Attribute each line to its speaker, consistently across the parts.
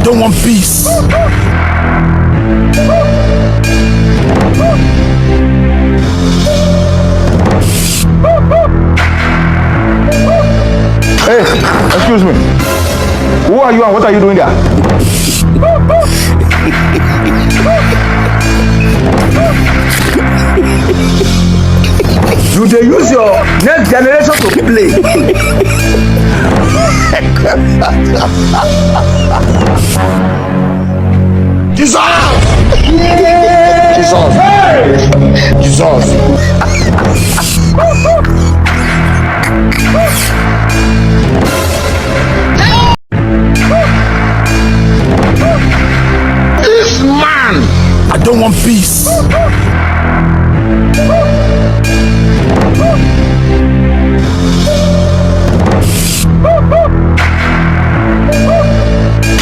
Speaker 1: don't want peace.
Speaker 2: Hey, excuse me. Who are you and what are you doing there?
Speaker 3: You dey use your next generation to play.
Speaker 1: Jesus!
Speaker 2: Jesus.
Speaker 1: This man! I don't want peace.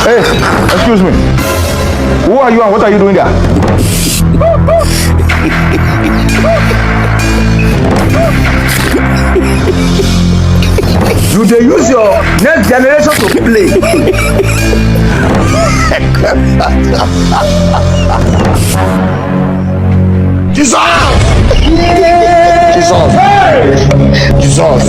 Speaker 2: Hey, excuse me. Who are you and what are you doing there?
Speaker 3: You dey use your next generation to play.
Speaker 1: Jesus!
Speaker 2: Jesus.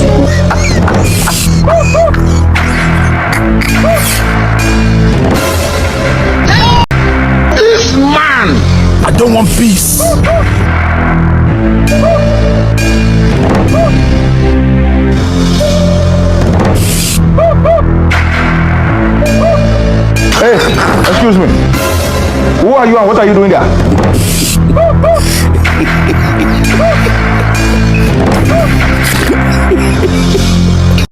Speaker 1: This man! I don't want peace.
Speaker 2: Hey, excuse me. Who are you and what are you doing there?